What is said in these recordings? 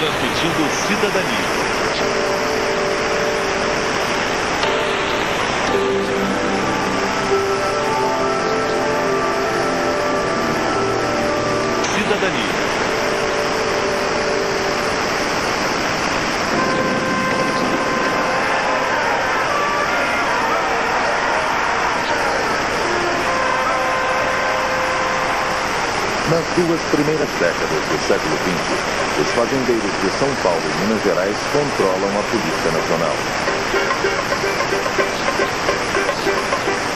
transmitindo Cidadania. Cidadania. Nas duas primeiras décadas do século XX, os fazendeiros de São Paulo e Minas Gerais controlam a política nacional.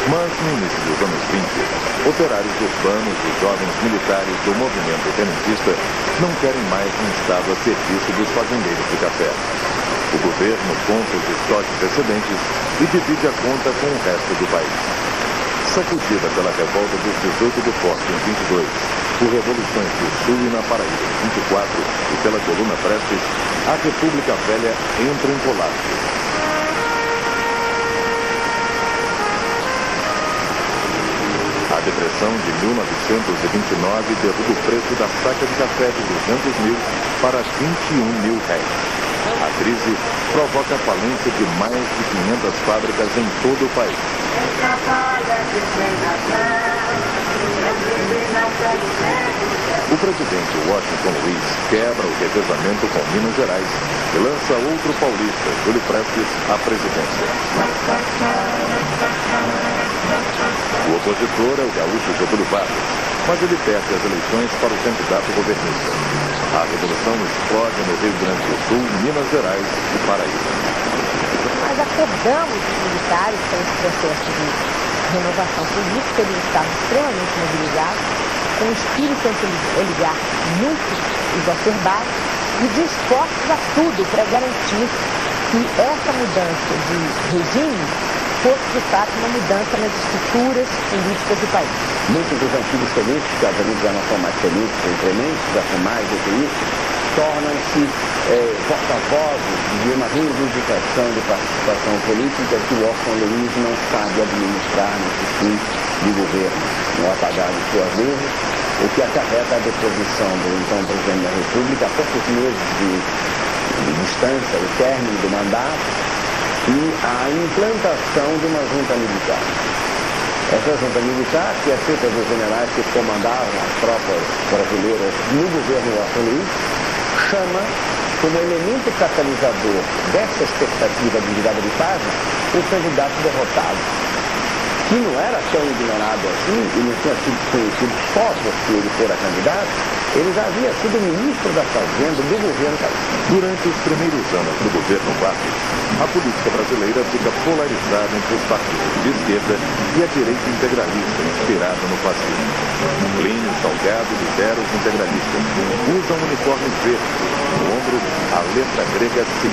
Mas no início dos anos 20, operários urbanos e jovens militares do movimento tenentista não querem mais um Estado a serviço dos fazendeiros de café. O governo compra os estoques excedentes e divide a conta com o resto do país. Sacudida pela revolta dos 18 do Forte em 22, por revoluções do Sul e na Paraíba em 24 e pela coluna Prestes, a República Velha entra em colapso. A depressão de 1929 derruba o preço da saca de café de 200 mil para 21 mil réis. A crise provoca a falência de mais de 500 fábricas em todo o país. O presidente Washington Luiz quebra o revezamento com Minas Gerais e lança outro paulista, Júlio Prestes, à presidência. O opositor é o gaúcho Getúlio Vargas, mas ele perde as eleições para o candidato governista. A revolução explode no Rio Grande do Sul, Minas Gerais e Paraíba. Nós acordamos os militares com esse processo de renovação política, eles estavam extremamente mobilizados, com um espírito anti-oligárquico muito exacerbado e dispostos a tudo para garantir que essa mudança de regime fosse, de fato, uma mudança nas estruturas políticas do país. Muitos dos antigos tenistas, os amigos já não são mais tenistas ou tremendos, já são mais do que isso, tornam-se porta-vozes de uma reivindicação de participação política que Washington Luiz não sabe administrar nesse fim de governo, não apagar de suas luzes, o que acarreta a deposição do então presidente da República a poucos meses de distância, o término do mandato e a implantação de uma junta militar. Essa junta militar, que é feita dos generais que comandaram as tropas brasileiras no governo Washington Luiz, chama como elemento catalisador dessa expectativa de virada de página o candidato derrotado, que não era tão ignorado assim e não tinha sido conhecido só porque ele fora candidato, ele já havia sido ministro da Fazenda do governo Calixto. Durante os primeiros anos do governo Vargas, a política brasileira fica polarizada entre os partidos de esquerda e a direita integralista, inspirada no fascismo. Plínio Salgado lidera os integralistas, usa um uniforme verde, no ombro a letra grega Psi.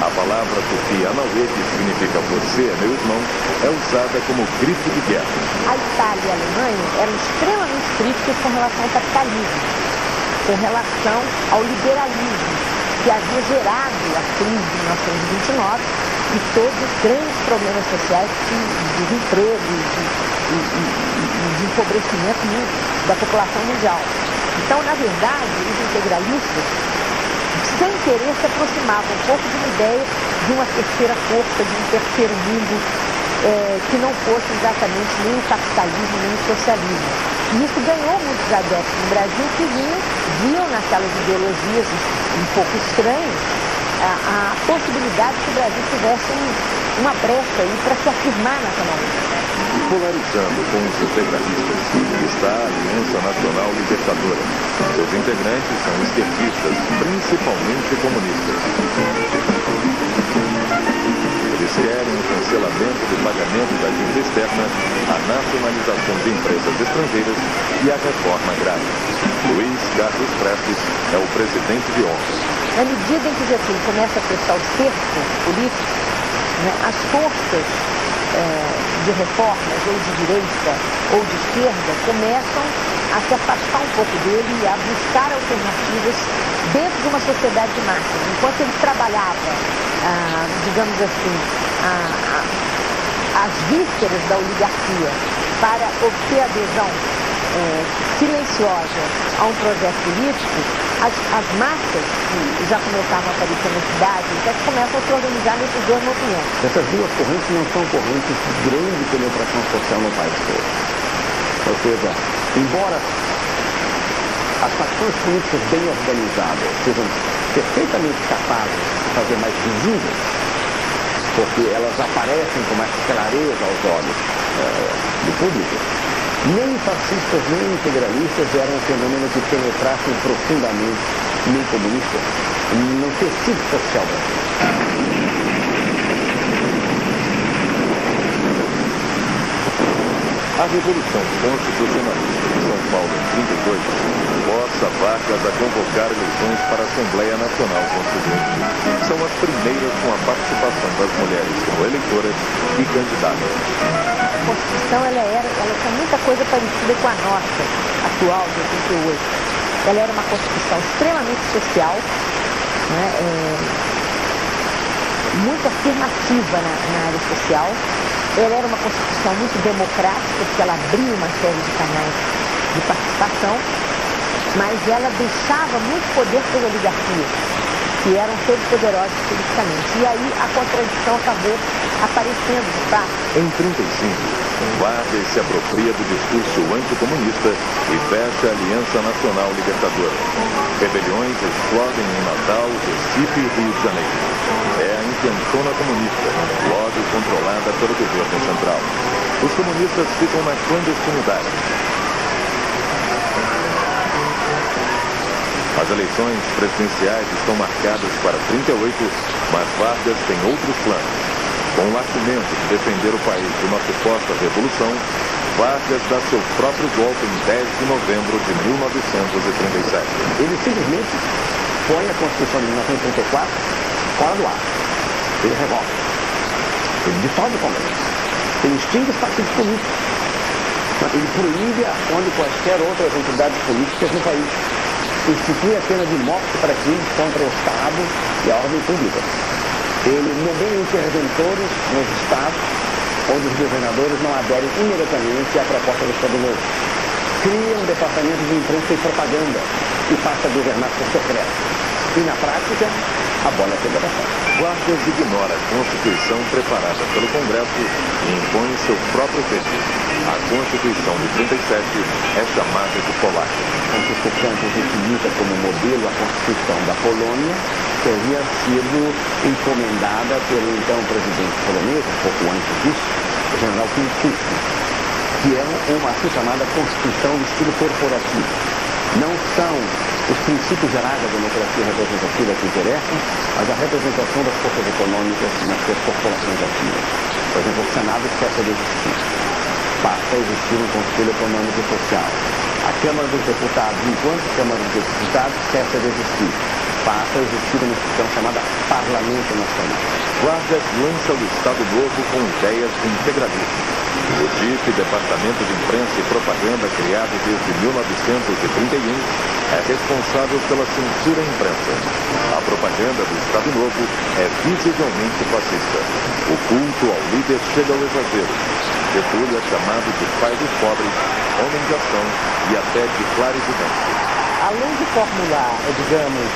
A palavra tupi Anauê, que significa você é meu irmão, é usada como grito de guerra. A Itália e a Alemanha eram extremamente críticas com relação ao capitalismo, com relação ao liberalismo, que havia gerado a crise de 1929 e todos os grandes problemas sociais de desemprego e de empobrecimento da população mundial. Então, na verdade, os integralistas, sem querer, se aproximavam um pouco de uma ideia de uma terceira força, de um terceiro mundo, que não fosse exatamente nem o capitalismo, nem o socialismo. E isso ganhou muitos adeptos no Brasil que viam naquelas ideologias um pouco estranhas a possibilidade que o Brasil tivesse uma brecha aí para se afirmar nacionalmente. Polarizando com os integralistas está a Aliança Nacional Libertadora. Seus integrantes são esquerdistas, principalmente comunistas. Eles querem o cancelamento do pagamento da dívida externa, a nacionalização de empresas estrangeiras e a reforma agrária. Luiz Carlos Prestes é o presidente de honra. Na medida em que Getúlio começa a fechar o cerco político, as forças de reformas, ou de direita, ou de esquerda, começam a se afastar um pouco dele e a buscar alternativas dentro de uma sociedade de massas. Enquanto ele trabalhava, digamos assim, as vísceras da oligarquia para obter adesão silenciosa a um projeto político, as massas que já começavam a aparecer na cidade, já começam a se organizar nesses dois movimentos. Essas duas correntes não são correntes de grande penetração social no país todo. Ou seja, embora as facções políticas bem organizadas sejam perfeitamente capazes de fazer mais visíveis, porque elas aparecem com mais clareza aos olhos do público, nem fascistas nem integralistas eram um fenômeno que penetrassem profundamente, nem comunistas, no tecido social brasileiro. A Revolução Constitucionalista de São Paulo em 32 força Vargas a convocar eleições para a Assembleia Nacional Constituinte. São as primeiras com a participação das mulheres como eleitoras e candidatas. A Constituição ela tinha muita coisa parecida com a nossa, atual, de 88. Ela era uma Constituição extremamente social, né, muito afirmativa na área social. Ela era uma Constituição muito democrática, porque ela abria uma série de canais de participação, mas ela deixava muito poder para as oligarquias, que eram todos poderosos politicamente. E aí a contradição acabou aparecendo de fato. Em 35, Vargas se apropria do discurso anticomunista e fecha a Aliança Nacional Libertadora. Rebeliões explodem em Natal, Recife e Rio de Janeiro. É a intentona comunista, logo controlada pelo governo central. Os comunistas ficam na clandestinidade. As eleições presidenciais estão marcadas para 38, mas Vargas tem outros planos. Com o argumento de defender o país de uma suposta revolução, Vargas dá seu próprio golpe em 10 de novembro de 1937. Ele simplesmente põe a Constituição de 1934 fora do ar. Ele revoga. Ele dissolve o Congresso. Ele extingue os partidos políticos. Ele proíbe a ação de quaisquer outras entidades políticas no país. Institui a pena de morte para crimes contra o Estado e a ordem pública. Ele nomeia interventores nos estados onde os governadores não aderem imediatamente à proposta do Estado Novo. Cria um departamento de imprensa e propaganda e passa a governar por secreto. E na prática, abola a federação. Vargas ignora a Constituição preparada pelo Congresso e impõe seu próprio texto. A Constituição de 37 é chamada de polaca. Então, portanto, a gente utiliza como modelo a Constituição da Polônia, que havia sido encomendada pelo então presidente polonês, um pouco antes disso, o general Piłsudski, que é uma assim chamada Constituição de estilo corporativo. Não são os princípios gerais da democracia representativa que interessam, mas a representação das forças econômicas nas suas corporações ativas. Por exemplo, o Senado cessa de existir. Passa a existir um Conselho Econômico e Social. A Câmara dos Deputados, enquanto Câmara dos Deputados, cessa de existir. Passa a existir uma instituição chamada Parlamento Nacional. Vargas lança o Estado Novo com ideias de integralismo. O DIF, Departamento de Imprensa e Propaganda, criado desde 1931, é responsável pela censura à imprensa. A propaganda do Estado Novo é visivelmente fascista. O culto ao líder chega ao exagero. Getúlio é chamado de pai dos pobres, homem de ação e até de clarividente. Além de formular, digamos,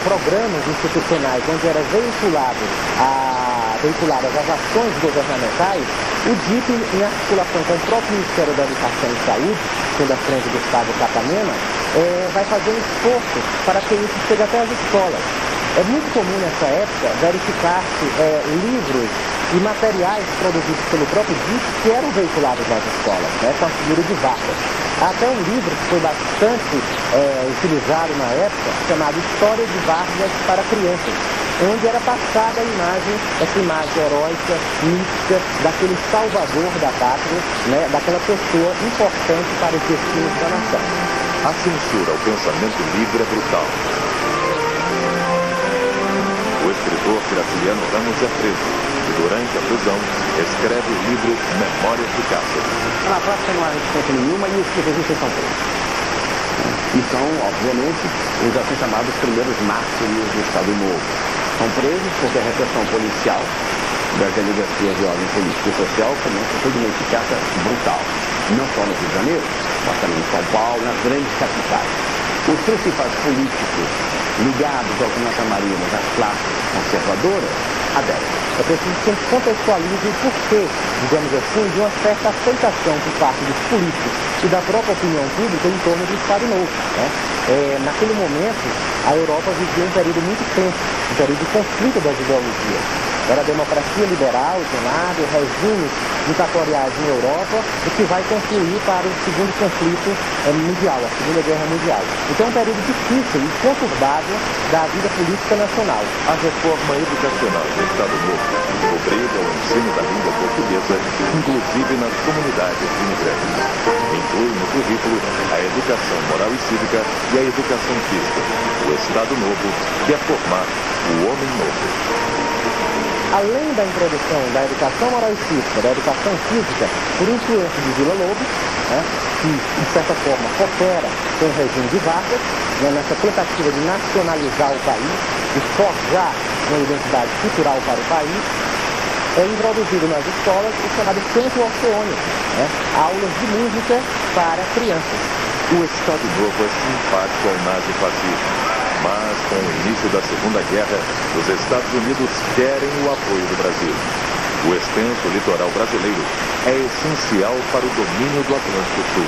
programas institucionais onde eram veiculadas as ações governamentais, o DIP, em articulação com o próprio Ministério da Educação e Saúde, sendo a frente do Estado Capanema, vai fazer um esforço para que isso chegue até as escolas. É muito comum nessa época verificar-se livros e materiais produzidos pelo próprio DIP que eram veiculados nas escolas, com a figura de Vargas. Há até um livro que foi bastante utilizado na época, chamado História de Vargas para Crianças, onde era passada essa imagem heróica, mística, daquele salvador da pátria, daquela pessoa importante para os destinos da nação. A censura ao pensamento livre é brutal. O escritor Graciliano Ramos é preso e, durante a prisão, escreve o livro Memórias de Caça. Na prática não há resistência nenhuma e os que resistem são presos. E são, obviamente, os assim chamados primeiros mártires do Estado Novo. São presos porque a repressão policial das delegacias de ordem política e social começa a ter uma eficácia brutal. Não só no Rio de Janeiro, também em São Paulo, nas grandes capitais. Os principais políticos ligados ao que nós chamaríamos as classes conservadoras aderem. É preciso que a gente contextualize o porquê, digamos assim, de uma certa aceitação por parte dos políticos e da própria opinião pública em torno do Estado Novo, né? Naquele momento, a Europa vivia um período muito tenso, um período de conflito das ideologias. Era a democracia liberal, de um lado, regimes ditatoriais na Europa, o que vai confluir para o segundo conflito mundial, a Segunda Guerra Mundial. Então é um período difícil e conturbado da vida política nacional. A reforma educacional do Estado Novo obriga o ensino da língua portuguesa, inclusive nas comunidades de imigrantes. Inclui no currículo a educação moral e cívica e a educação física. O Estado Novo quer formar o homem novo. Além da introdução da educação moral e cívica, da educação física, por influência de Vila Lobos, né, que, de certa forma, coopera com o regime de Vargas, né, nessa tentativa de nacionalizar o país e forjar uma identidade cultural para o país, é introduzido nas escolas o chamado canto orfeônico, né, aulas de música para crianças. O Estado Novo é simpático ao nazifascismo, mas com o início da Segunda Guerra, os Estados Unidos querem o apoio do Brasil. O extenso litoral brasileiro é essencial para o domínio do Atlântico Sul.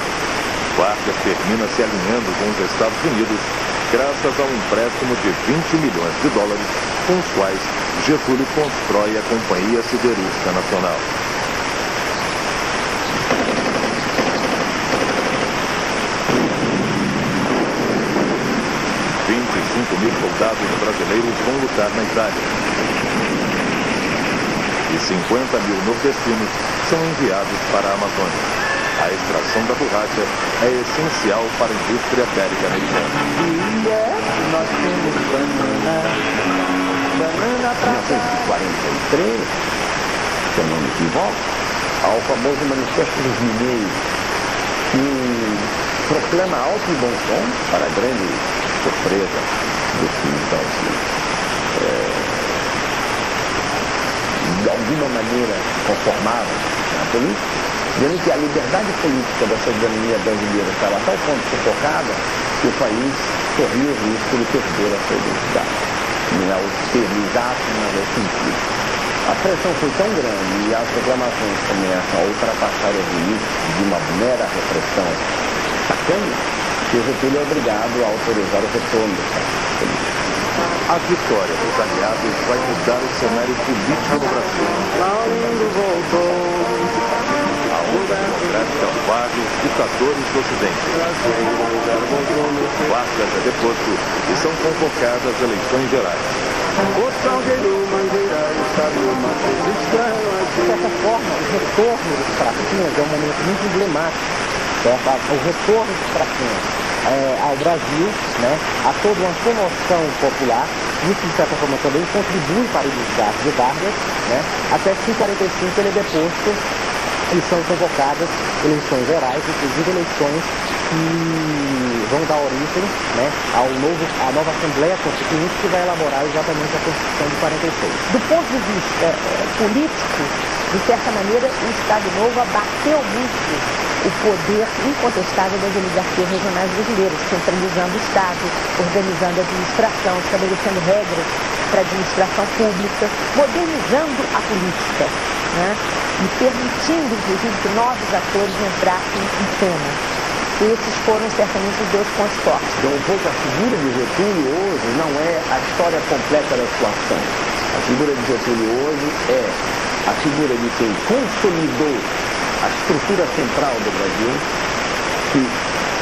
Vargas termina se alinhando com os Estados Unidos graças ao empréstimo de 20 milhões de dólares, com os quais Getúlio constrói a Companhia Siderúrgica Nacional. 25.000 soldados brasileiros vão lutar na Itália. E 50.000 nordestinos são enviados para a Amazônia. A extração da borracha é essencial para a indústria bélica americana. Nós temos banana para 1943, se eu não me equivoco, ao famoso Manifesto dos Mineiros, que proclama alto e bom som, para a grande surpresa dos que então de alguma maneira conformavam na política, dizendo que a liberdade política da cidadania brasileira estava a tal ponto sufocada que o país corria o risco de perder a sua identidade. Não é o termo exato, mas é sentido. A pressão foi tão grande e as reclamações começam a ultrapassar os limites de uma mera repressão tacanha, que o Getúlio é obrigado a autorizar o retorno dessa política. A vitória dos aliados vai mudar o cenário político no Brasil. A onda democrática varre os ditadores do Ocidente. Vargas é deposto e são convocadas eleições gerais. De certa forma, o retorno dos pracinhas é um momento muito emblemático, certo? O retorno dos pracinhas ao Brasil, né, a toda uma comoção popular. Isso, de certa forma, também contribui para o desgaste de Vargas, né? Até que em 1945 ele é deposto e são convocadas eleições gerais, inclusive eleições que vão dar origem, né, à nova Assembleia Constituinte, que vai elaborar exatamente a Constituição de 46. Do ponto de vista político, de certa maneira, o Estado Novo abateu muito o poder incontestável das oligarquias regionais brasileiras, centralizando o Estado, organizando a administração, estabelecendo regras para a administração pública, modernizando a política, né? E permitindo, inclusive, que novos atores entrassem em cena. Esses foram, certamente, os dois pontos fortes. Então, um pouco a figura de Getúlio hoje não é a história completa da sua ação. A figura de Getúlio hoje é a figura de quem consolidou a estrutura central do Brasil, que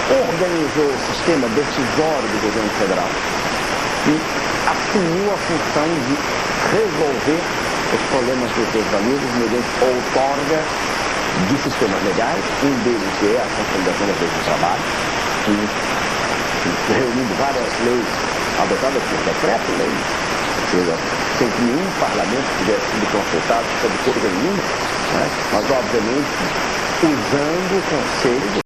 organizou o sistema decisório do governo federal e assumiu a função de resolver os problemas dos seus amigos mediante outorga de sistemas legais, um deles é a consolidação da lei do trabalho, reunindo várias leis adotadas por decreto-lei, ou seja, sem que nenhum parlamento tivesse sido consultado sobre coisa nenhuma, né? Mas obviamente usando o conselho